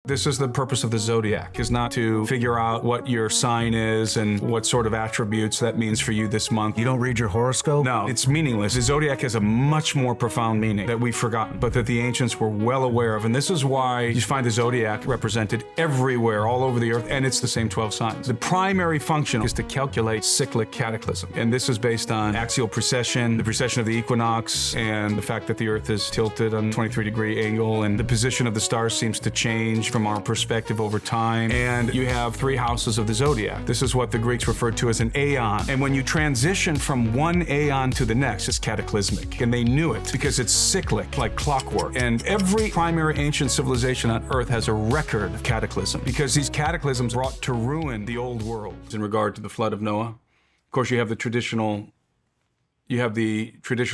This is the purpose of the zodiac, is not to figure out what your sign is and what sort of attributes that means for you this month. You don't read your horoscope? No, it's meaningless. The zodiac has a much more profound meaning that we've forgotten, but that the ancients were well aware of. And this is why you find the zodiac represented everywhere, all over the earth, and it's the same 12 signs. The primary function is to calculate cyclic cataclysm. And this is based on axial precession, the precession of the equinox, and the fact that the earth is tilted on a 23-degree angle, and the position of the stars seems to change from our perspective over time. And you have 3 houses of the zodiac. This is what the Greeks referred to as an aeon. And when you transition from one aeon to the next, it's cataclysmic. And they knew it because it's cyclic, like clockwork. And every primary ancient civilization on Earth has a record of cataclysm, because these cataclysms brought to ruin the old world. In regard to the flood of Noah, of course, you have the traditional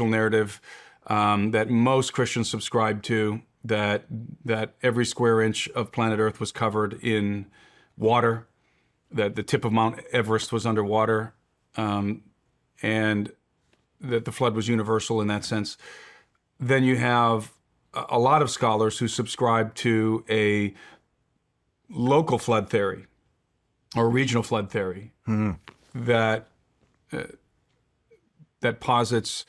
narrative that most Christians subscribe to, that every square inch of planet Earth was covered in water, that the tip of Mount Everest was underwater, and that the flood was universal in that sense. Then you have a lot of scholars who subscribe to a local flood theory or regional flood theory that posits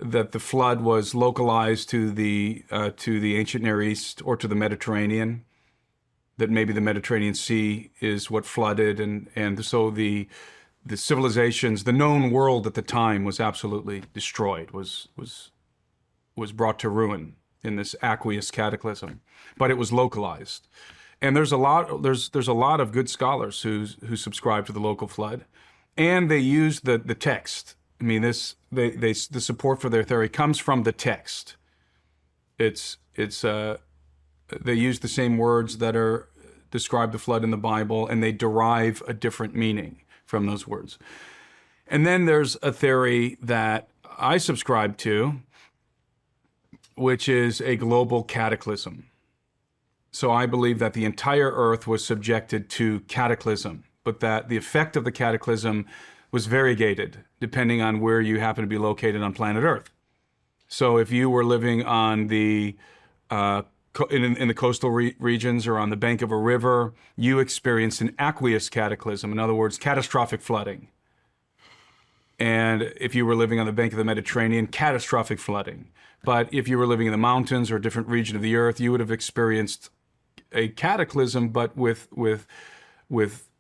that the flood was localized to the ancient Near East or to the Mediterranean, that maybe the Mediterranean Sea is what flooded, and so the civilizations, the known world at the time was absolutely destroyed, was brought to ruin in this aqueous cataclysm, but it was localized. And there's a lot of good scholars who subscribe to the local flood, and they use the text. I mean, the support for their theory comes from the text. They use the same words that describe the flood in the Bible, and they derive a different meaning from those words. And then there's a theory that I subscribe to, which is a global cataclysm. So I believe that the entire earth was subjected to cataclysm, but that the effect of the cataclysm was variegated depending on where you happen to be located on planet Earth. So if you were living on the in the coastal regions or on the bank of a river, you experienced an aqueous cataclysm, in other words, catastrophic flooding. And if you were living on the bank of the Mediterranean, catastrophic flooding. But if you were living in the mountains or a different region of the earth, you would have experienced a cataclysm, but with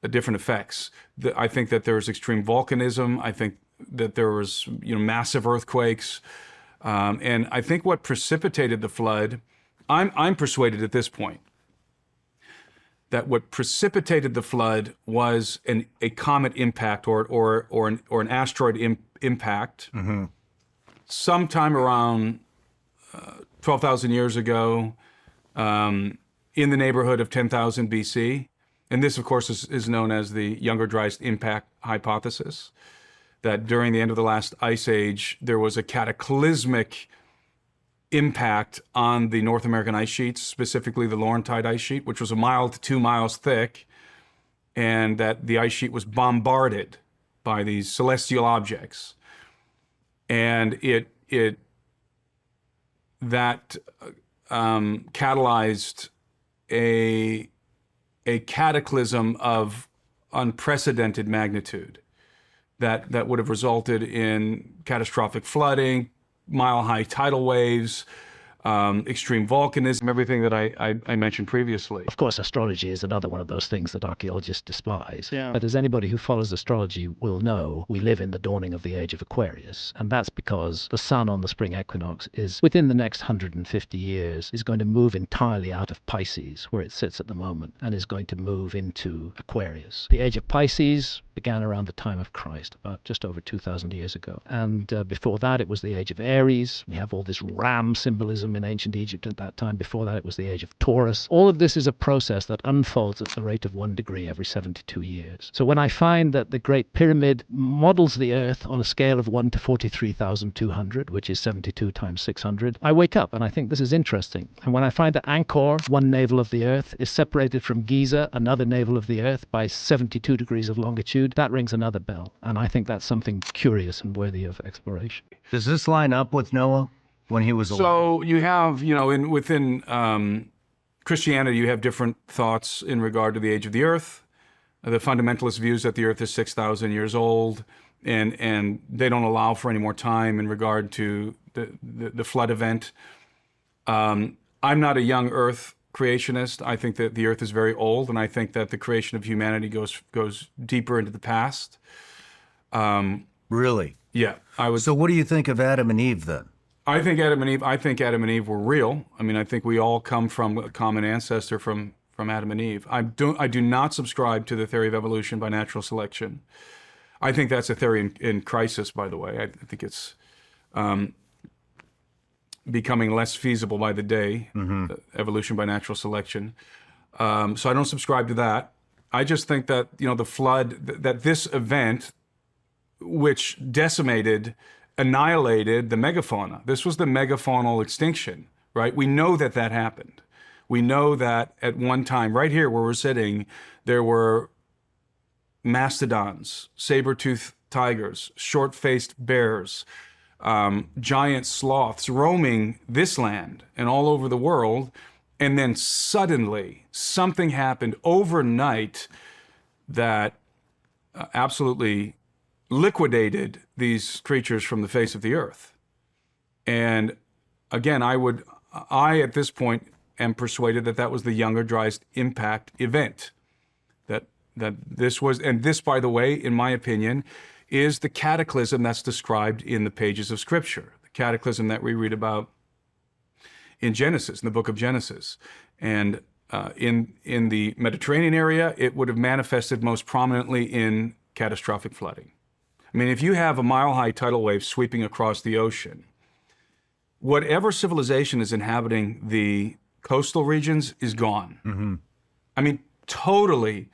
different effects. I think that there was extreme volcanism. I think that there was massive earthquakes. And I think what precipitated the flood, I'm persuaded at this point that what precipitated the flood was a comet impact or an asteroid impact sometime around 12,000 years ago, in the neighborhood of 10,000 BC. And this, of course, is known as the Younger Dryas impact hypothesis, that during the end of the last ice age, there was a cataclysmic impact on the North American ice sheets, specifically the Laurentide ice sheet, which was 1 mile to 2 miles thick, and that the ice sheet was bombarded by these celestial objects. And that catalyzed a cataclysm of unprecedented magnitude that would have resulted in catastrophic flooding, mile-high tidal waves, extreme volcanism, everything that I mentioned previously. Of course, astrology is another one of those things that archaeologists despise. Yeah. But as anybody who follows astrology will know, we live in the dawning of the age of Aquarius. And that's because the sun on the spring equinox is, within the next 150 years, is going to move entirely out of Pisces, where it sits at the moment, and is going to move into Aquarius. The age of Pisces began around the time of Christ, about just over 2,000 years ago. And before that, it was the age of Aries. We have all this ram symbolism in ancient Egypt at that time. Before that, it was the age of Taurus. All of this is a process that unfolds at the rate of 1 degree every 72 years. So when I find that the Great Pyramid models the Earth on a scale of 1 to 43,200, which is 72 times 600, I wake up and I think this is interesting. And when I find that Angkor, one navel of the Earth, is separated from Giza, another navel of the Earth, by 72 degrees of longitude, that rings another bell. And I think that's something curious and worthy of exploration. Does this line up with Noah when he was alive? So you have, within Christianity, you have different thoughts in regard to the age of the earth. The fundamentalist views that the earth is 6,000 years old, and they don't allow for any more time in regard to the flood event. I'm not a young earth creationist. I think that the earth is very old, and I think that the creation of humanity goes deeper into the past. Really? Yeah, I would. So what do you think of Adam and Eve then? I think Adam and Eve were real. I mean, I think we all come from a common ancestor from Adam and Eve. I do not subscribe to the theory of evolution by natural selection. I think that's a theory in crisis, by the way. I think it's becoming less feasible by the day, evolution by natural selection. So I don't subscribe to that. I just think that, the flood, that this event, which annihilated the megafauna. This was the megafaunal extinction, right? We know that happened. We know that at one time, right here where we're sitting, there were mastodons, saber-toothed tigers, short-faced bears, giant sloths roaming this land and all over the world. And then suddenly something happened overnight that absolutely liquidated these creatures from the face of the earth. And again, I at this point am persuaded that was the Younger Dryas impact event. That this was, and this, by the way, in my opinion, is the cataclysm that's described in the pages of Scripture, the cataclysm that we read about in Genesis, in the book of Genesis. And in the Mediterranean area, it would have manifested most prominently in catastrophic flooding. I mean, if you have a mile-high tidal wave sweeping across the ocean, whatever civilization is inhabiting the coastal regions is gone. I mean, totally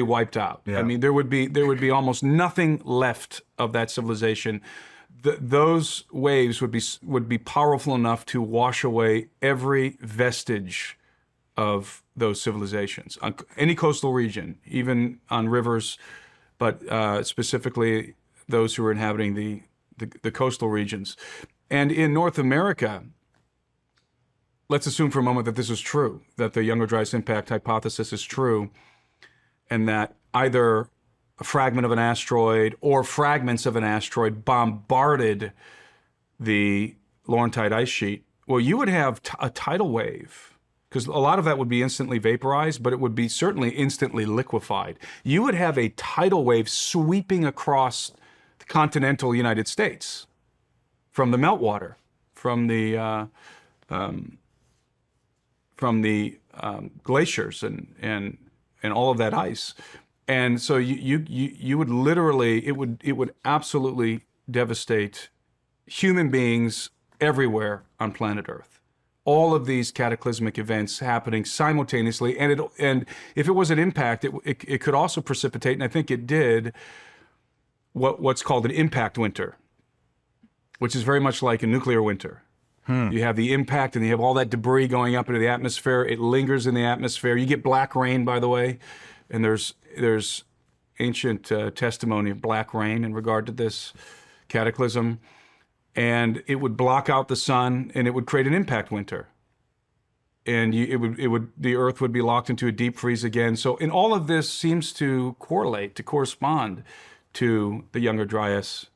wiped out. Yeah. I mean, there would be almost nothing left of that civilization. Those waves would be powerful enough to wash away every vestige of those civilizations on any coastal region, even on rivers, but specifically those who are inhabiting the coastal regions. And in North America, let's assume for a moment that this is true, that the Younger Dryas impact hypothesis is true, and that either a fragment of an asteroid or fragments of an asteroid bombarded the Laurentide ice sheet. Well, you would have a tidal wave, because a lot of that would be instantly vaporized, but it would be certainly instantly liquefied. You would have a tidal wave sweeping across the continental United States from the meltwater, from the glaciers and all of that ice. And so you would literally, it would absolutely devastate human beings everywhere on planet Earth. All of these cataclysmic events happening simultaneously, and if it was an impact, it could also precipitate, and I think it did, what's called an impact winter, which is very much like a nuclear winter. You have the impact, and you have all that debris going up into the atmosphere. It lingers in the atmosphere. You get black rain, by the way, and there's ancient testimony of black rain in regard to this cataclysm. And it would block out the sun, and it would create an impact winter. And the Earth would be locked into a deep freeze again. So, and all of this seems to correspond to the Younger Dryas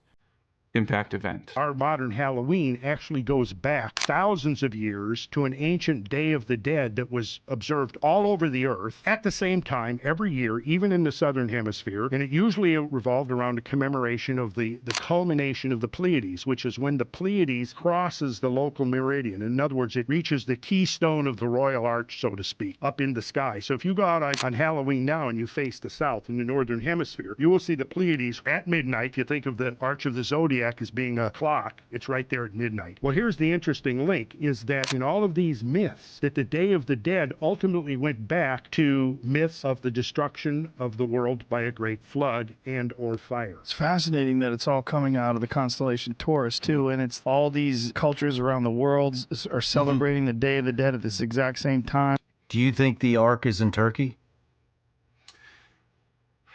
impact event. Our modern Halloween actually goes back thousands of years to an ancient Day of the Dead that was observed all over the earth at the same time every year, even in the southern hemisphere. And it usually revolved around a commemoration of the culmination of the Pleiades, which is when the Pleiades crosses the local meridian. In other words, it reaches the keystone of the royal arch, so to speak, up in the sky. So if you go out on Halloween now and you face the south in the northern hemisphere, you will see the Pleiades at midnight. If you think of the arch of the zodiac as being a clock, it's right there at midnight. Well, here's the interesting link, is that in all of these myths, that the Day of the Dead ultimately went back to myths of the destruction of the world by a great flood and or fire. It's fascinating that it's all coming out of the constellation Taurus too, and it's all these cultures around the world are celebrating the Day of the Dead at this exact same time. Do you think the Ark is in Turkey?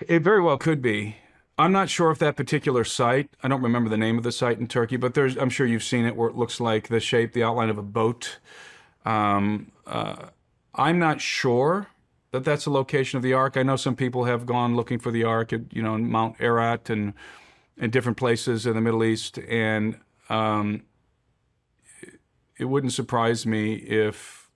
It very well could be. I'm not sure if that particular site, I don't remember the name of the site in Turkey, but I'm sure you've seen it, where it looks like the outline of a boat. I'm not sure that that's the location of the ark. I know some people have gone looking for the ark at, in Mount Ararat and different places in the Middle East, and it wouldn't surprise me if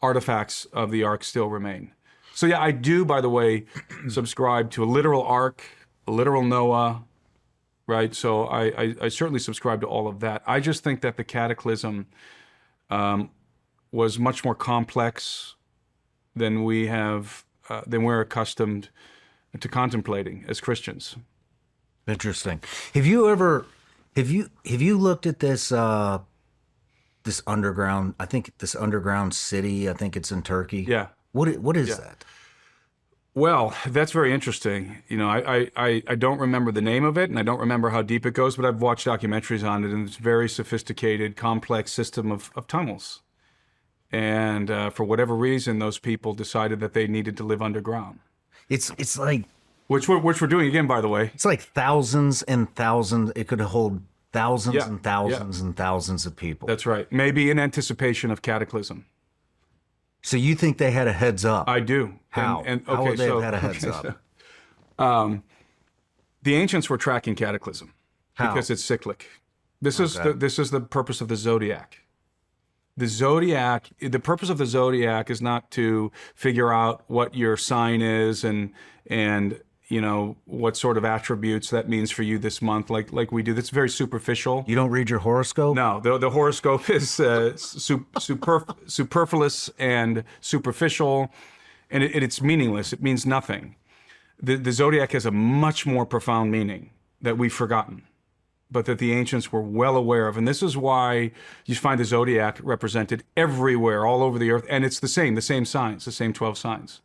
artifacts of the ark still remain. So yeah, I do, by the way, subscribe to a literal ark, a literal Noah, right? So I certainly subscribe to all of that. I just think that the cataclysm was much more complex than we're accustomed to contemplating as Christians. Interesting. Have you looked at this this underground? I think this underground city. I think it's in Turkey. Yeah. What is that? Well, that's very interesting. I don't remember the name of it, and I don't remember how deep it goes, but I've watched documentaries on it, and it's a very sophisticated, complex system of tunnels. And for whatever reason, those people decided that they needed to live underground. It's like Which we're doing again, by the way. it's like thousands and thousands. It could hold thousands Yeah, and thousands and thousands of people. That's right. Maybe in anticipation of cataclysm. So you think they had a heads up? I do. How? How would they have had a heads up? The ancients were tracking cataclysm How? because it's cyclic. This is the purpose of the zodiac. The purpose of the zodiac is not to figure out what your sign is and what sort of attributes that means for you this month, like we do. That's very superficial. You don't read your horoscope? No, the horoscope is superfluous and superficial, and it's meaningless. It means nothing. The zodiac has a much more profound meaning that we've forgotten, but that the ancients were well aware of. And this is why you find the zodiac represented everywhere, all over the earth. And it's the same signs, the same 12 signs.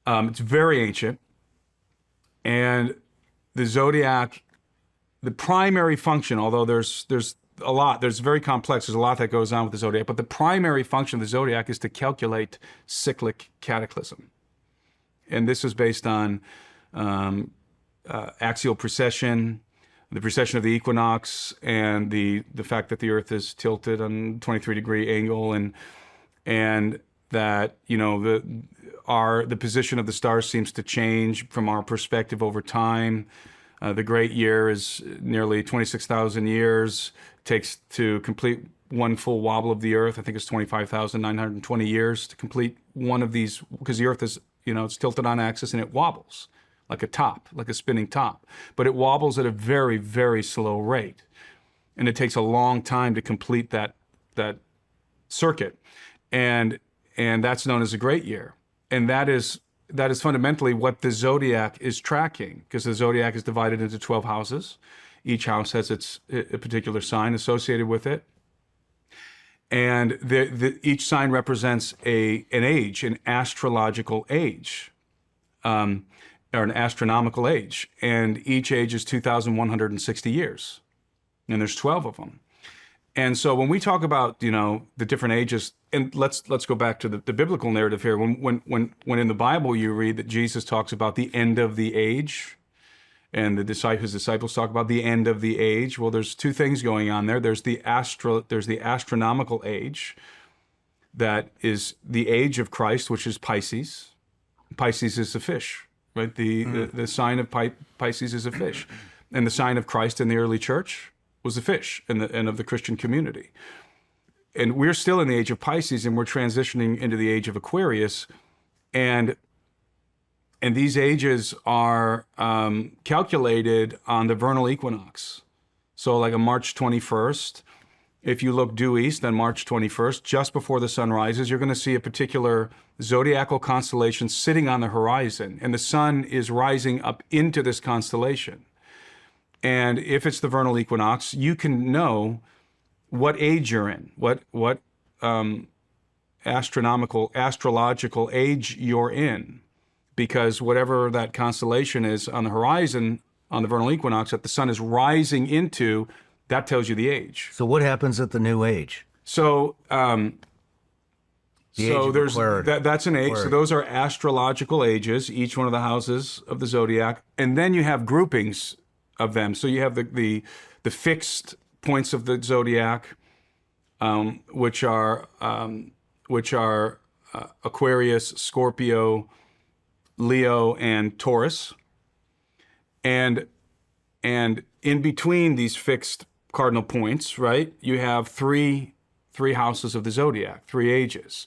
It's very ancient. And the zodiac, the primary function, although there's a lot, there's very complex, there's a lot that goes on with the zodiac, but the primary function of the zodiac is to calculate cyclic cataclysm. And this is based on axial precession, the precession of the equinox, and the fact that the Earth is tilted on 23-degree angle, and that the position of the stars seems to change from our perspective over time. The great year is nearly 26,000 years. It takes to complete one full wobble of the Earth. I think it's 25,920 years to complete one of these, because the Earth is, it's tilted on axis and it wobbles like a top, like a spinning top. But it wobbles at a very, very slow rate. And it takes a long time to complete that circuit. And that's known as a great year. And that is fundamentally what the zodiac is tracking, because the zodiac is divided into 12 houses. Each house has a particular sign associated with it. And each sign represents an age, an astrological age, or an astronomical age. And each age is 2,160 years. And there's 12 of them. And so when we talk about, the different ages, and let's go back to the biblical narrative here. When in the Bible you read that Jesus talks about the end of the age, and his disciples talk about the end of the age. Well, there's two things going on there. There's the astronomical age, that is the age of Christ, which is Pisces. Pisces is a fish, right? The sign of Pisces is a fish, and the sign of Christ in the early church was a fish, and of the Christian community. And we're still in the age of Pisces, and we're transitioning into the age of Aquarius, and these ages are calculated on the vernal equinox. So like on March 21st, if you look due east on March 21st, just before the sun rises, you're going to see a particular zodiacal constellation sitting on the horizon, and the sun is rising up into this constellation. And if it's the vernal equinox, you can know what age you're in, what astrological age you're in, because whatever that constellation is on the horizon on the vernal equinox that the sun is rising into, that tells you the age. So what happens at the new age? So The age of there's Aquarius. that's an age. So those are astrological ages, each one of the houses of the zodiac, and then you have groupings of them. So you have the fixed points of the zodiac, which are Aquarius, Scorpio, Leo, and Taurus. And in between these fixed cardinal points, right, you have three houses of the zodiac, 3 ages.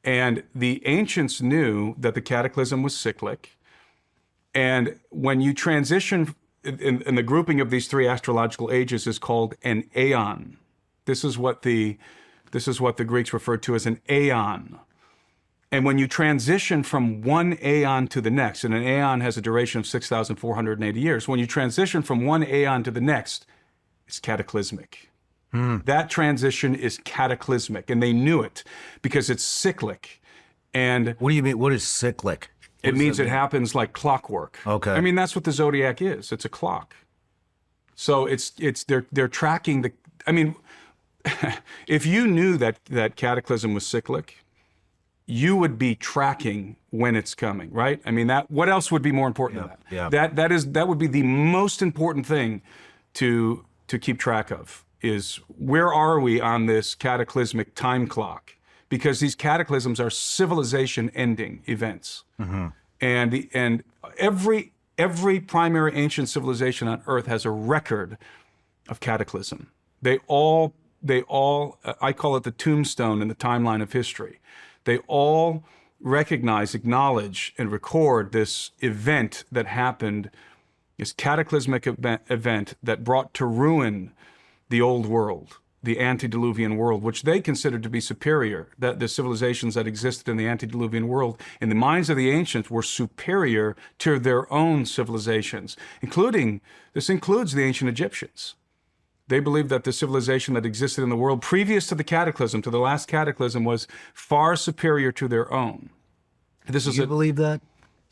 And the ancients knew that the cataclysm was cyclic. And when you transition, in the grouping of these 3 astrological ages is called an aeon. This is what the Greeks referred to as an aeon. And when you transition from one aeon to the next, and an aeon has a duration of 6,480 years, when you transition from one aeon to the next, it's cataclysmic. That transition is cataclysmic, and they knew it because it's cyclic. And What do you mean? What is cyclic? it means it happens like clockwork. Okay. I mean, that's what the zodiac is. It's a clock. So they're tracking the. I mean, if you knew that cataclysm was cyclic, you would be tracking when it's coming, right? I mean, what else would be more important than that? Yeah. That would be the most important thing to keep track of, is where are we on this cataclysmic time clock? Because these cataclysms are civilization ending events. And every primary ancient civilization on earth has a record of cataclysm. They all I call it the tombstone in the timeline of history. They all recognize, acknowledge, and record this event that happened, this cataclysmic event that brought to ruin the old world, the antediluvian world, which they considered to be superior, that the civilizations that existed in the antediluvian world, in the minds of the ancients, were superior to their own civilizations, this includes the ancient Egyptians. They believed that the civilization that existed in the world previous to the cataclysm, to the last cataclysm, was far superior to their own. Do you believe that?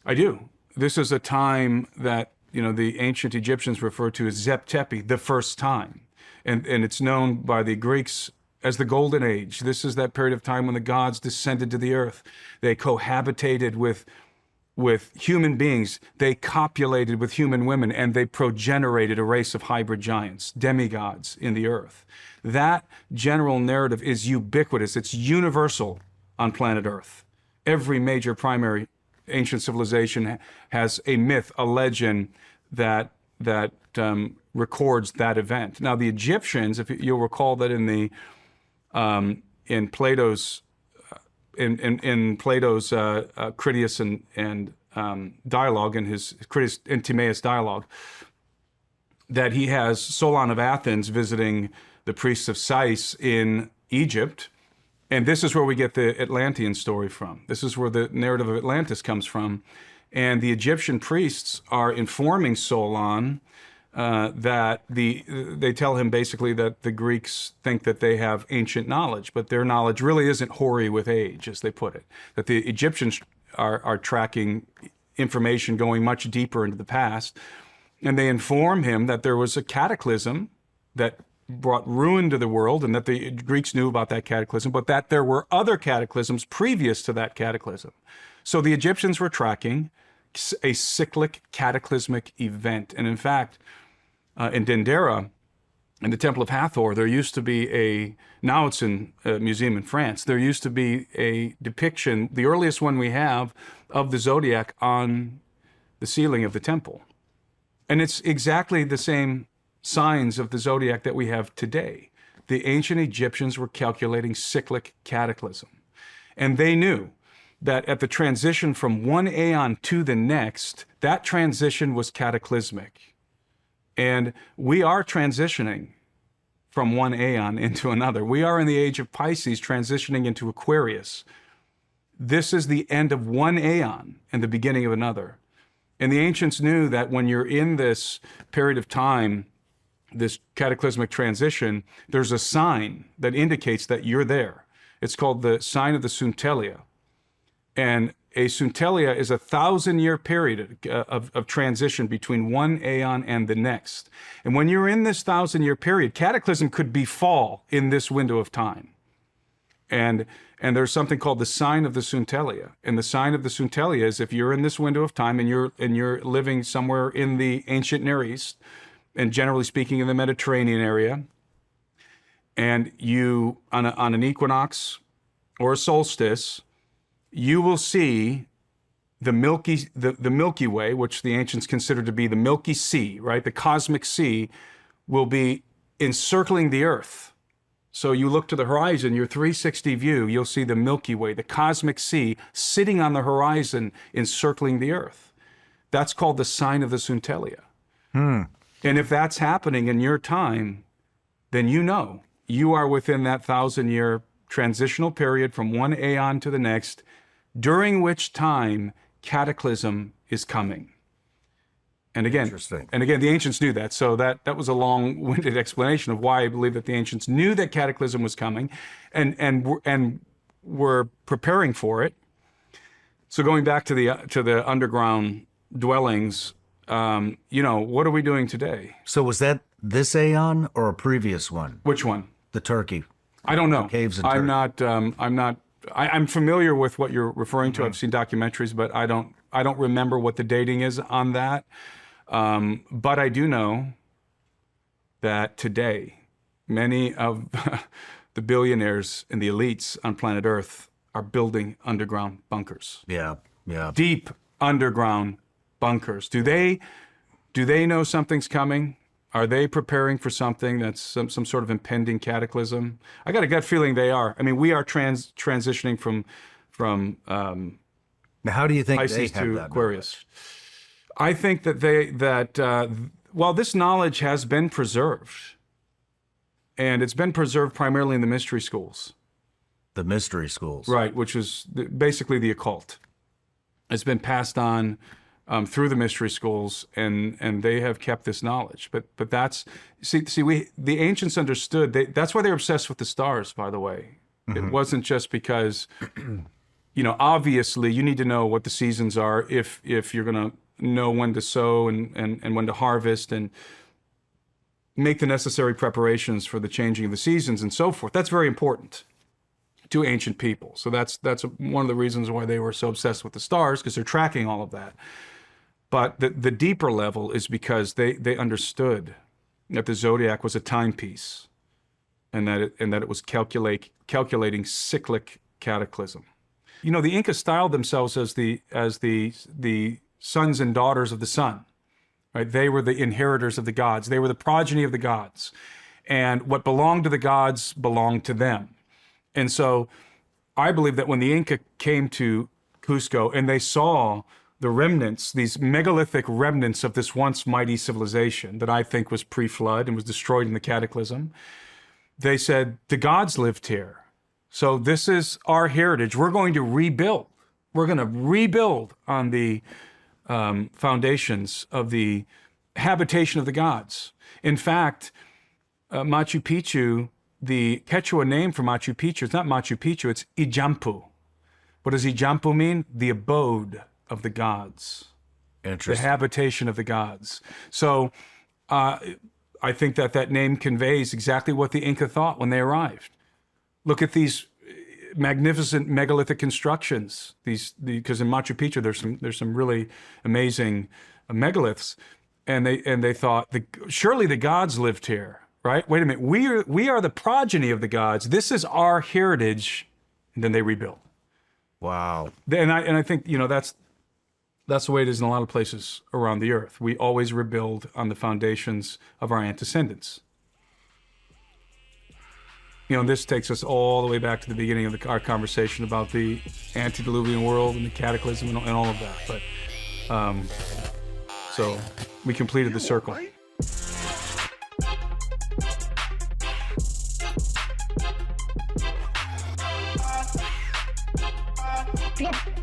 I do. This is a time that, the ancient Egyptians refer to as Zep Tepi, the first time. And it's known by the Greeks as the Golden Age. This is that period of time when the gods descended to the earth. They cohabitated with human beings. They copulated with human women, and they progenerated a race of hybrid giants, demigods in the earth. That general narrative is ubiquitous. It's universal on planet Earth. Every major primary ancient civilization has a myth, a legend that records that event. Now, the Egyptians, if you'll recall that in Plato's Critias and dialogue, in his Critias and Timaeus dialogue, that he has Solon of Athens visiting the priests of Sais in Egypt. And this is where we get the Atlantean story from. This is where the narrative of Atlantis comes from. And the Egyptian priests are informing Solon that they tell him basically that the Greeks think that they have ancient knowledge, but their knowledge really isn't hoary with age, as they put it. That the Egyptians are tracking information going much deeper into the past. And they inform him that there was a cataclysm that brought ruin to the world, and that the Greeks knew about that cataclysm, but that there were other cataclysms previous to that cataclysm. So the Egyptians were tracking a cyclic cataclysmic event. And in fact, in Dendera, in the Temple of Hathor, there used to be now it's in a museum in France, there used to be a depiction, the earliest one we have, of the zodiac on the ceiling of the temple. And it's exactly the same signs of the zodiac that we have today. The ancient Egyptians were calculating cyclic cataclysm. And they knew that at the transition from one aeon to the next, that transition was cataclysmic. And we are transitioning from one aeon into another. We are in the age of Pisces, transitioning into Aquarius. This is the end of one aeon and the beginning of another. And the ancients knew that when you're in this period of time, this cataclysmic transition, there's a sign that indicates that you're there. It's called the sign of the Suntelia. And a Suntelia is a 1,000-year period of transition between one aeon and the next. And when you're in this 1,000-year period, cataclysm could befall in this window of time. And there's something called the sign of the Suntelia. And the sign of the Suntelia is if you're in this window of time and you're living somewhere in the ancient Near East, and generally speaking in the Mediterranean area, and you on an equinox or a solstice, you will see the Milky Way, which the ancients considered to be the Milky Sea, right? The cosmic sea will be encircling the Earth. So you look to the horizon, your 360 view, you'll see the Milky Way, the cosmic sea, sitting on the horizon, encircling the Earth. That's called the sign of the Suntelia. And if that's happening in your time, then you know you are within that 1,000-year transitional period from one aeon to the next, during which time cataclysm is coming. And again, the ancients knew that. So that was a long-winded explanation of why I believe that the ancients knew that cataclysm was coming, and were preparing for it. So going back to the underground dwellings, what are we doing today? So was that this aeon or a previous one? Which one? The Turkey. I don't know. Caves in Turkey. I'm familiar with what you're referring to. I've seen documentaries, but I don't remember what the dating is on that. But I do know that today, many of the billionaires and the elites on planet Earth are building underground bunkers. Yeah. Deep underground bunkers. Do they know something's coming? Are they preparing for something that's some sort of impending cataclysm? I got a gut feeling they are. I mean, we are transitioning from Now, how do you think Pisces they have to that Aquarius. I think that while this knowledge has been preserved, and it's been preserved primarily in the mystery schools. The mystery schools. Right, which is basically the occult. It's been passed on through the mystery schools, and they have kept this knowledge. But that's the ancients understood. That's why they're obsessed with the stars. By the way, it wasn't just because, obviously you need to know what the seasons are if you're going to know when to sow and when to harvest and make the necessary preparations for the changing of the seasons and so forth. That's very important to ancient people. So that's one of the reasons why they were so obsessed with the stars, because they're tracking all of that. But the deeper level is because they understood that the zodiac was a timepiece, and that it was calculating cyclic cataclysm. The Incas styled themselves as the sons and daughters of the sun. Right? They were the inheritors of the gods. They were the progeny of the gods. And what belonged to the gods belonged to them. And so I believe that when the Inca came to Cusco and they saw the remnants, these megalithic remnants of this once mighty civilization that I think was pre-flood and was destroyed in the cataclysm, they said, the gods lived here. So this is our heritage. We're going to rebuild. We're going to rebuild on the foundations of the habitation of the gods. In fact, Machu Picchu, the Quechua name for Machu Picchu, it's not Machu Picchu, it's Ijampu. What does Ijampu mean? The abode of the gods. Interesting. The habitation of the gods. So I think that name conveys exactly what the Inca thought when they arrived. Look at these magnificent megalithic constructions. Because in Machu Picchu there's some really amazing megaliths, and they thought surely the gods lived here, right? Wait a minute, we are the progeny of the gods. This is our heritage, and then they rebuilt. Wow. And I think that's the way it is in a lot of places around the earth. We always rebuild on the foundations of our antecedents. This takes us all the way back to the beginning of our conversation about the antediluvian world and the cataclysm and all of that. But so we completed the circle. Yeah.